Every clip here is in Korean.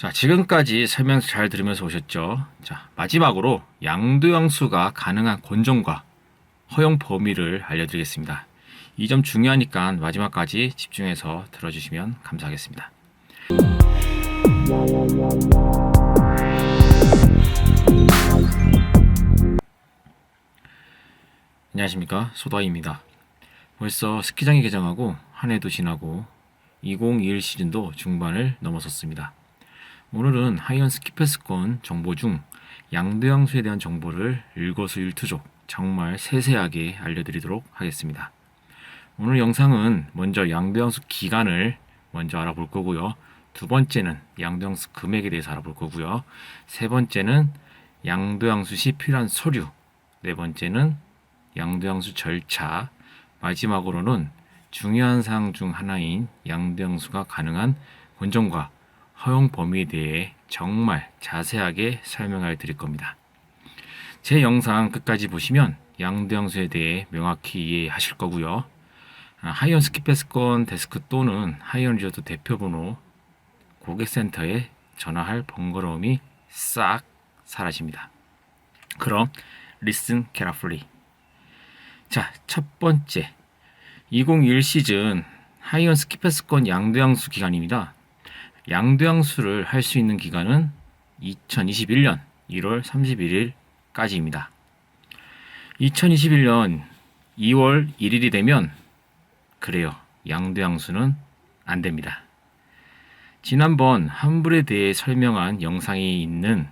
자, 지금까지 설명 잘 들으면서 오셨죠? 자, 마지막으로 양도양수가 가능한 권종과 허용 범위를 알려드리겠습니다. 이 점 중요하니까 마지막까지 집중해서 들어주시면 감사하겠습니다. 안녕하십니까, 소다이입니다. 벌써 스키장이 개장하고 한 해도 지나고 2021 시즌도 중반을 넘어섰습니다. 오늘은 하이언 스키패스권 정보 중 양도양수에 대한 정보를 일거수일투족 정말 세세하게 알려드리도록 하겠습니다. 오늘 영상은 먼저 양도양수 기간을 먼저 알아볼 거고요. 두 번째는 양도양수 금액에 대해서 알아볼 거고요. 세 번째는 양도양수 시 필요한 서류, 네 번째는 양도양수 절차, 마지막으로는 중요한 사항 중 하나인 양도양수가 가능한 권종과 허용 범위에 대해 정말 자세하게 설명해 드릴 겁니다. 제 영상 끝까지 보시면 양도양수에 대해 명확히 이해하실 거고요. 하이언 스키패스권 데스크 또는 하이언 리조트 대표번호 고객센터에 전화할 번거로움이 싹 사라집니다. 그럼 listen carefully. 자, 첫 번째 2021 시즌 하이언 스키패스권 양도양수 기간입니다. 양도양수를 할 수 있는 기간은 2021년 1월 31일까지입니다. 2021년 2월 1일이 되면 그래요. 양도양수는 안 됩니다. 지난번 환불에 대해 설명한 영상이 있는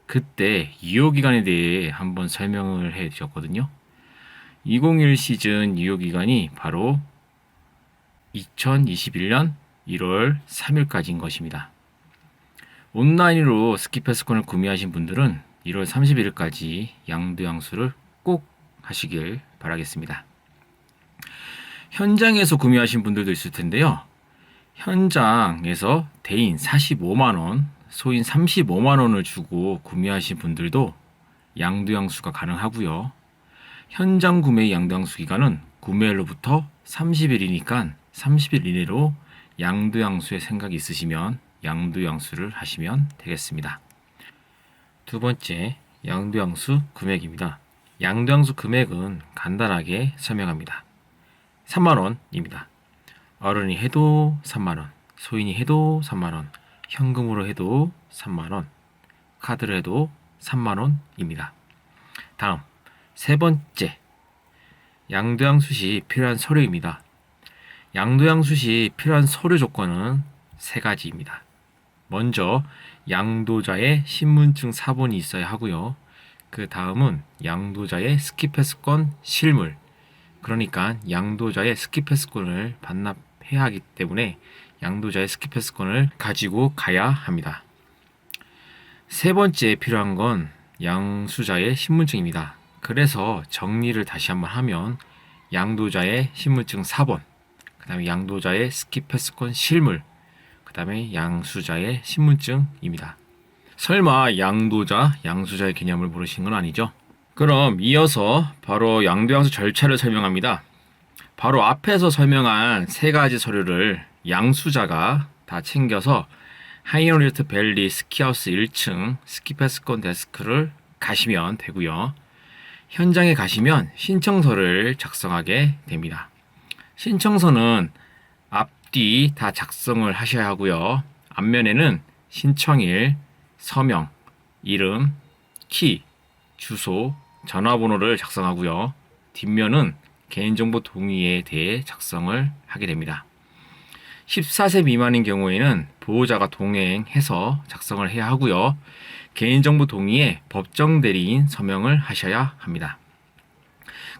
그때 유효기간에 대해 한번 설명을 해 주셨거든요. 2021 시즌 유효기간이 바로 2021년 1월 3일까지인 것입니다. 온라인으로 스키패스권을 구매하신 분들은 1월 31일까지 양도양수를 꼭 하시길 바라겠습니다. 현장에서 구매하신 분들도 있을 텐데요. 현장에서 대인 45만원, 소인 35만원을 주고 구매하신 분들도 양도양수가 가능하고요. 현장 구매 양도양수 기간은 구매일로부터 30일이니까 30일 이내로 양도양수에 생각이 있으시면 양도양수를 하시면 되겠습니다. 두 번째, 양도양수 금액입니다. 양도양수 금액은 간단하게 설명합니다. 3만원입니다. 어른이 해도 3만원, 소인이 해도 3만원, 현금으로 해도 3만원, 카드로 해도 3만원입니다. 다음, 세 번째, 양도양수 시 필요한 서류입니다. 양도양수 시 필요한 서류 조건은 세 가지입니다. 먼저 양도자의 신분증 사본이 있어야 하고요. 그 다음은 양도자의 스키패스권 실물, 그러니까 양도자의 스키패스권을 반납해야 하기 때문에 양도자의 스키패스권을 가지고 가야 합니다. 세 번째 필요한 건 양수자의 신분증입니다. 그래서 정리를 다시 한번 하면 양도자의 신분증 사본, 그 다음에 양도자의 스키패스권 실물, 그 다음에 양수자의 신분증입니다. 설마 양도자, 양수자의 개념을 모르신 건 아니죠? 그럼 이어서 바로 양도양수 절차를 설명합니다. 바로 앞에서 설명한 세 가지 서류를 양수자가 다 챙겨서 하이언 리조트 밸리 스키하우스 1층 스키패스권 데스크를 가시면 되고요. 현장에 가시면 신청서를 작성하게 됩니다. 신청서는 앞뒤 다 작성을 하셔야 하고요. 앞면에는 신청일, 서명, 이름, 키, 주소, 전화번호를 작성하고요. 뒷면은 개인정보 동의에 대해 작성을 하게 됩니다. 14세 미만인 경우에는 보호자가 동행해서 작성을 해야 하고요. 개인정보 동의에 법정 대리인 서명을 하셔야 합니다.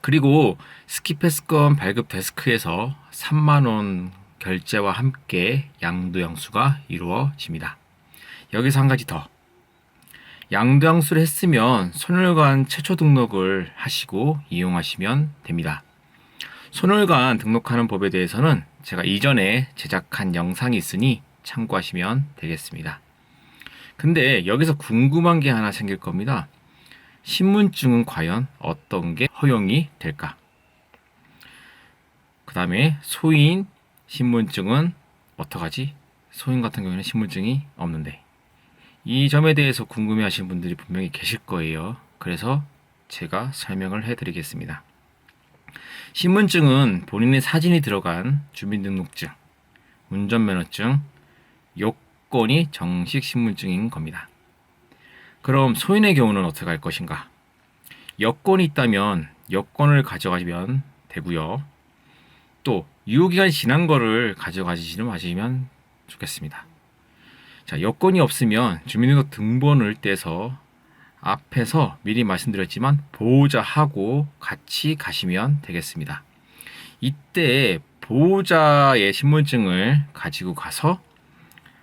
그리고 스키패스권 발급 데스크에서 3만원 결제와 함께 양도양수가 이루어집니다. 여기서 한 가지 더. 양도양수를 했으면 손해관 최초 등록을 하시고 이용하시면 됩니다. 손해관 등록하는 법에 대해서는 제가 이전에 제작한 영상이 있으니 참고하시면 되겠습니다. 근데 여기서 궁금한 게 하나 생길 겁니다. 신분증은 과연 어떤 게 허용이 될까? 그 다음에 소인 신분증은 어떡하지? 소인 같은 경우에는 신분증이 없는데 이 점에 대해서 궁금해하시는 분들이 분명히 계실 거예요. 그래서 제가 설명을 해드리겠습니다. 신분증은 본인의 사진이 들어간 주민등록증, 운전면허증, 여권이 정식 신분증인 겁니다. 그럼 소인의 경우는 어떻게 할 것인가? 여권이 있다면 여권을 가져가시면 되고요. 또 유효기간이 지난 거를 가져가시지 마시면 좋겠습니다. 자, 여권이 없으면 주민등록 등본을 떼서 앞에서 미리 말씀드렸지만 보호자하고 같이 가시면 되겠습니다. 이때 보호자의 신분증을 가지고 가서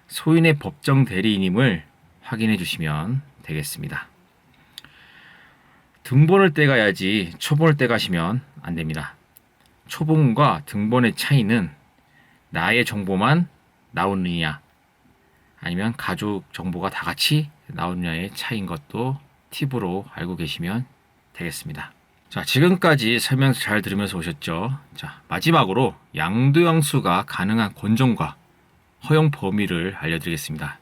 소인의 법정 대리인임을 확인해 주시면 되겠습니다. 등본을 떼가야지 초본을 떼가시면 안 됩니다. 초본과 등본의 차이는 나의 정보만 나오느냐 아니면 가족 정보가 다 같이 나오느냐의 차이인 것도 팁으로 알고 계시면 되겠습니다. 자, 지금까지 설명 잘 들으면서 오셨죠? 자, 마지막으로 양도양수가 가능한 권종과 허용 범위를 알려드리겠습니다.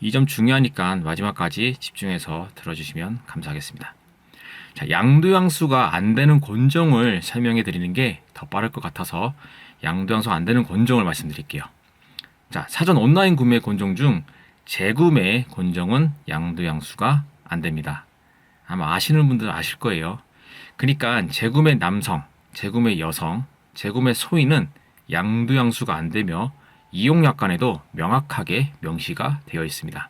이 점 중요하니까 마지막까지 집중해서 들어주시면 감사하겠습니다. 자, 양도양수가 안 되는 권종을 설명해 드리는 게 더 빠를 것 같아서 양도양수가 안 되는 권종을 말씀드릴게요. 자, 사전 온라인 구매 권종 중 재구매 권종은 양도양수가 안 됩니다. 아마 아시는 분들은 아실 거예요. 그러니까 재구매 남성, 재구매 여성, 재구매 소인은 양도양수가 안 되며 이용약관에도 명확하게 명시가 되어 있습니다.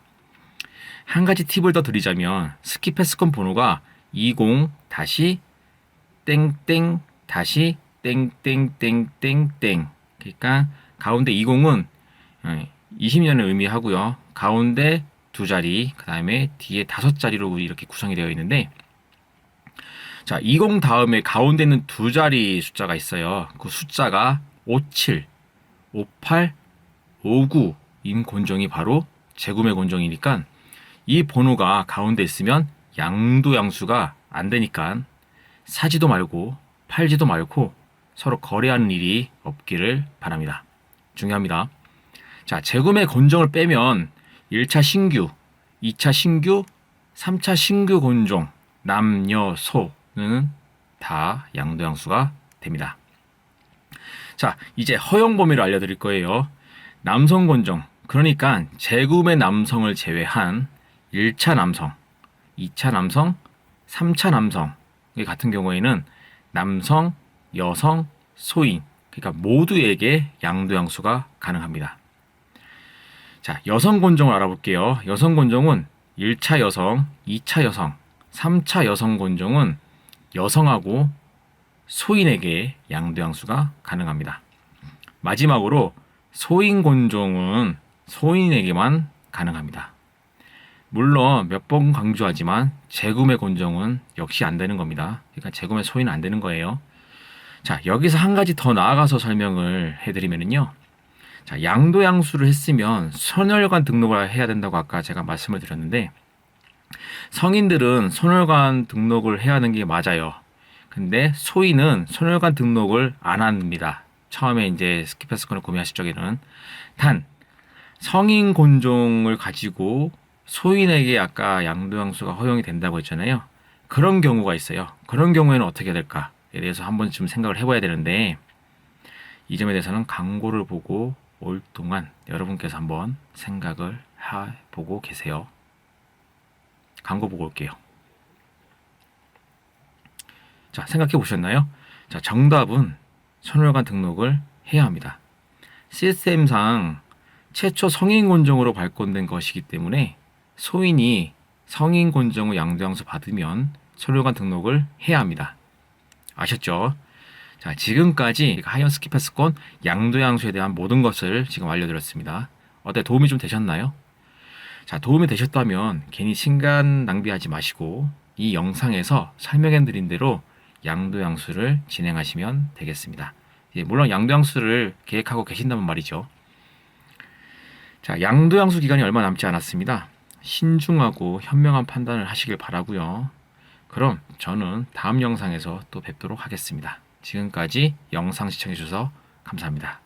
한 가지 팁을 더 드리자면 스키패스권 번호가 20-땡땡-땡땡땡땡땡 그러니까 가운데 20은 20년을 의미하고요. 가운데 두 자리, 그 다음에 뒤에 5자리로 이렇게 구성이 되어 있는데, 자, 20 다음에 가운데 있는 두 자리 숫자가 있어요. 그 숫자가 57, 58, 59인 권종이 바로 재구매 권종이니까 이 번호가 가운데 있으면 양도양수가 안 되니까 사지도 말고 팔지도 말고 서로 거래하는 일이 없기를 바랍니다. 중요합니다. 자, 재구매 권종을 빼면 1차 신규, 2차 신규, 3차 신규 권종, 남녀, 소는 다 양도양수가 됩니다. 자, 이제 허용 범위를 알려드릴 거예요. 남성 권종, 그러니까 재구매 남성을 제외한 1차 남성, 2차 남성, 3차 남성 같은 경우에는 남성, 여성, 소인, 그러니까 모두에게 양도양수가 가능합니다. 자, 여성 권종을 알아볼게요. 여성 권종은 1차 여성, 2차 여성, 3차 여성 권종은 여성하고 소인에게 양도양수가 가능합니다. 마지막으로 소인 권종은 소인에게만 가능합니다. 물론 몇 번 강조하지만 재구매 권종은 역시 안 되는 겁니다. 그러니까 재구매 소인은 안 되는 거예요. 자, 여기서 한 가지 더 나아가서 설명을 해드리면요. 자, 양도양수를 했으면 선혈관 등록을 해야 된다고 아까 제가 말씀을 드렸는데, 성인들은 선혈관 등록을 해야 하는 게 맞아요. 근데 소인은 선혈관 등록을 안 합니다. 처음에 이제 스키패스권을 구매하실 적에는. 단 성인 권종을 가지고 소인에게 아까 양도양수가 허용이 된다고 했잖아요. 그런 경우가 있어요. 그런 경우에는 어떻게 해야 될까에 대해서 한 번쯤 생각을 해봐야 되는데, 이 점에 대해서는 광고를 보고 올 동안 여러분께서 한번 생각을 해보고 계세요. 광고 보고 올게요. 자, 생각해 보셨나요? 자, 정답은 선혈관 등록을 해야 합니다. 시스템상 최초 성인 권종으로 발권된 것이기 때문에 소인이 성인 권종의 양도양수 받으면 선혈관 등록을 해야 합니다. 아셨죠? 자, 지금까지 하이언 스키패스권 양도양수에 대한 모든 것을 지금 알려드렸습니다. 어때, 도움이 좀 되셨나요? 자, 도움이 되셨다면 괜히 시간 낭비하지 마시고 이 영상에서 설명해드린 대로 양도양수를 진행하시면 되겠습니다. 물론 양도양수를 계획하고 계신다면 말이죠. 자, 양도양수 기간이 얼마 남지 않았습니다. 신중하고 현명한 판단을 하시길 바라고요. 그럼 저는 다음 영상에서 또 뵙도록 하겠습니다. 지금까지 영상 시청해 주셔서 감사합니다.